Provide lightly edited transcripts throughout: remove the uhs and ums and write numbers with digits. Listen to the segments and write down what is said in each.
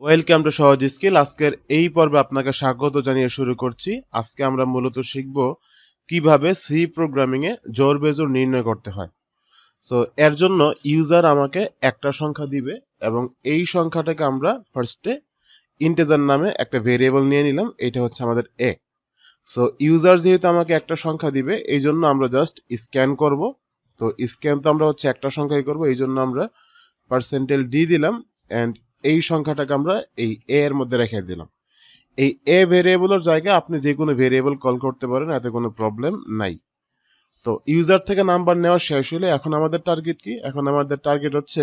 Welcome to সহজ skill. আজকের এই পর্বে আপনাকে স্বাগত জানিয়ে শুরু করছি। আজকে আমরা মূলত শিখব কিভাবে সি প্রোগ্রামিং এ জোড় বেজোড় নির্ণয় করতে হয়। সো এর জন্য ইউজার আমাকে একটা সংখ্যা দিবে এবং এই সংখ্যাটাকে আমরা ফার্স্টে ইন্টিজার নামে একটা ভেরিয়েবল নিয়ে নিলাম। এটা হচ্ছে আমাদের এ। সো ইউজার যেহেতু আমাকে একটা সংখ্যা দিবে, এই জন্য আমরা জাস্ট স্ক্যান করব। তো স্ক্যান তো আমরা হচ্ছে একটা সংখ্যাই করব, এই জন্য আমরা %d দিলাম অ্যান্ড এই সংখ্যাটাকে আমরা এই এ এর মধ্যে রেখে দিলাম। এই এ ভেরিয়েবলের জায়গায় আপনি যে কোনো ভেরিয়েবল কল করতে পারেন, এতে কোনো প্রবলেম নাই। তো ইউজার থেকে নাম্বার নেওয়া শেষ হলে এখন আমাদের টার্গেট কি? এখন আমাদের টার্গেট হচ্ছে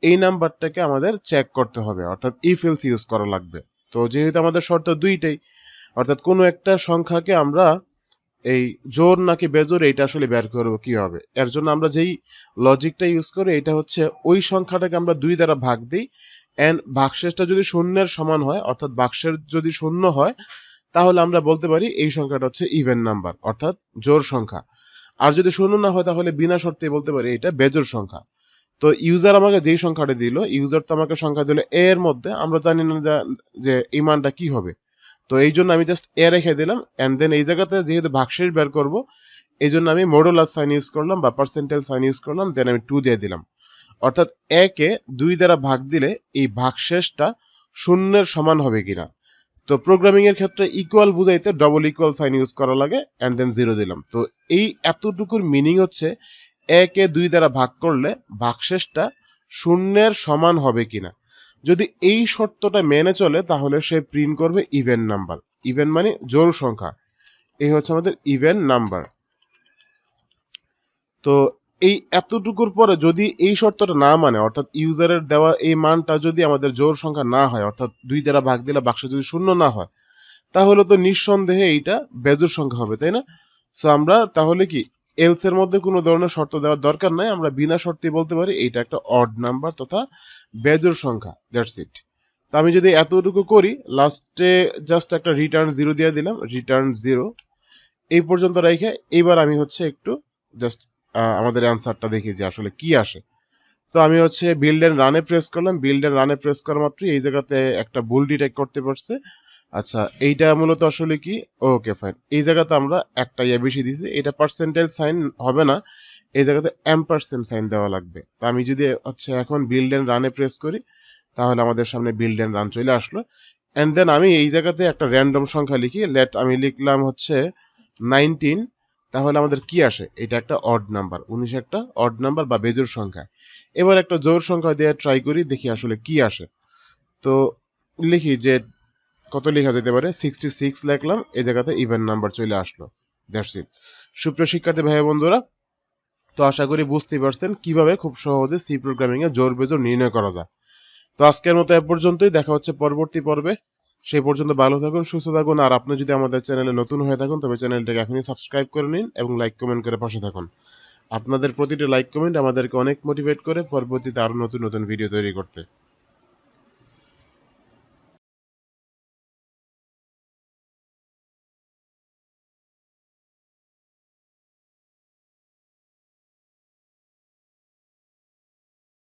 এই নাম্বারটাকে আমাদের চেক করতে হবে, অর্থাৎ ইফ এলস ইউজ করা লাগবে। তো যেহেতু আমাদের শর্ত দুইটাই, অর্থাৎ কোনো একটা সংখ্যাকে আমরা এই জোড় নাকি বেজোড় এইটা আসলে বের করবো কিভাবে। এর জন্য আমরা যেই লজিকটা ইউজ করি এটা হচ্ছে ওই সংখ্যাটাকে আমরা 2 দ্বারা ভাগ দিই এন্ড ভাগশেষটা যদি শূন্যের সমান হয়, অর্থাৎ ভাগশেষ যদি শূন্য হয়, তাহলে আমরা বলতে পারি এই সংখ্যাটা হচ্ছে ইভেন নাম্বার, অর্থাৎ জোড় সংখ্যা। আর যদি শূন্য না হয় তাহলে বিনা শর্তে বলতে পারি এটা বেজোড় সংখ্যা। তো ইউজার আমাকে যেই সংখ্যাটা দিল, ইউজার তো আমাকে সংখ্যা দিল এ এর মধ্যে, আমরা জানি না যে এই মানটা কি হবে। তো এই জন্য আমি জাস্ট এ রেখে দিলাম অ্যান্ড দেন এই জায়গাতে যেহেতু ভাগশেষ বের করব, এই জন্য আমি মডুলাস সাইন ইউজ করলাম বা পার্সেন্টাইল সাইন ইউজ করলাম, দেন আমি 2 দিয়ে দিলাম। অর্থাৎ একে 2 দ্বারা ভাগ দিলে এই ভাগশেষটা শূন্যের সমান হবে কিনা। তো প্রোগ্রামিং এর ক্ষেত্রে ইকুয়াল বুঝাইতে ডবল ইকুয়াল সাইন ইউজ করা লাগে অ্যান্ড দেন 0 দিলাম। তো এই এতটুকুর মিনিং হচ্ছে একে 2 দ্বারা ভাগ করলে ভাগশেষটা শূন্যের সমান হবে কিনা। যদি এই শর্তটা মেনে চলে তাহলে সে প্রিন্ট করবে ইভেন নাম্বার। ইভেন মানে জোড় সংখ্যা। এই হচ্ছে আমাদের ইভেন নাম্বার। তো এই এতটুকুর পরে যদি এই শর্তটা না মানে, অর্থাৎ ইউজারের দেওয়া এই মানটা যদি আমাদের জোড় সংখ্যা না হয়, অর্থাৎ 2 দ্বারা ভাগ দিলে বাক্সে যদি শূন্য না হয়, তাহলে তো নিঃসন্দেহে এইটা বেজোড় সংখ্যা হবে, তাই না? সো আমরা তাহলে কি এলস এর মধ্যে কোনো ধরনের শর্ত দেওয়ার দরকার নাই, আমরা বিনা শর্তে বলতে পারি এইটা একটা অড নাম্বার তথা বেজোড় সংখ্যা। That's it. তো আমি যদি এতটুকু করি, লাস্টে জাস্ট একটা রিটার্ন 0 দিয়ে দিলাম, রিটার্ন 0 এই পর্যন্ত রেখে এবার আমি হচ্ছে একটু জাস্ট আমাদের অ্যান্সারটা দেখি যে আসলে কি আসে। তো আমি হচ্ছে বিল্ড এন্ড রানে প্রেস করলাম, বিল্ড এন্ড রানে প্রেস করা মাত্রই এই জায়গাতে একটা ভুল ডিটেক্ট করতে পারছে। আচ্ছা, এইটা মূলত আসলে কি? ওকে ফাইন, এই জায়গাতে আমরা একটা ইয়ে বেশি দিয়েছি, এটা পার্সেন্টেজ সাইন হবে না, এই জায়গাতে এম্পারসেন্ট সাইন দেওয়া লাগবে। তো আমি যদি হচ্ছে এখন বিল্ড এন্ড রানে প্রেস করি, তাহলে আমাদের সামনে বিল্ড এন্ড রান চলে আসলো। এন্ড দেন আমি এই জায়গাতে একটা র্যান্ডম সংখ্যা লিখি, লেট আমি লিখলাম হচ্ছে 19। তাহলে আমাদের কি আসে? এটা একটা অড নাম্বার, 19 একটা অড নাম্বার বা বেজোড় সংখ্যা। এবার একটা জোড় সংখ্যা দিয়ে ট্রাই করি, দেখি আসলে কি আসে। তো লিখি যে কত লেখা যেতে পারে, 66 লিখলাম, এই জায়গাতে ইভেন নাম্বার চলে আসলো। That's it. সুপ্রিয় শিক্ষার্থী ভাই বন্ধুরা, তো আশা করি বুঝতেই পারছেন কিভাবে খুব সহজে সি প্রোগ্রামিং এ জোড় বেজোড় নির্ণয় করা যায়। তো আজকের মতো এ পর্যন্তই, দেখা হচ্ছে পরবর্তী পর্বে। সেই পর্যন্ত ভালো থাকুন, সুস্থ থাকুন। আর আপনি যদি আমাদের চ্যানেলে নতুন হয়ে থাকুন তবে চ্যানেলটাকে এখনই সাবস্ক্রাইব করে নিন এবং লাইক কমেন্ট করে পাশে থাকুন। আপনাদের প্রতিটি লাইক কমেন্ট আমাদেরকে অনেক মোটিভেট করে পরবর্তীতে আরো নতুন নতুন ভিডিও তৈরি করতে।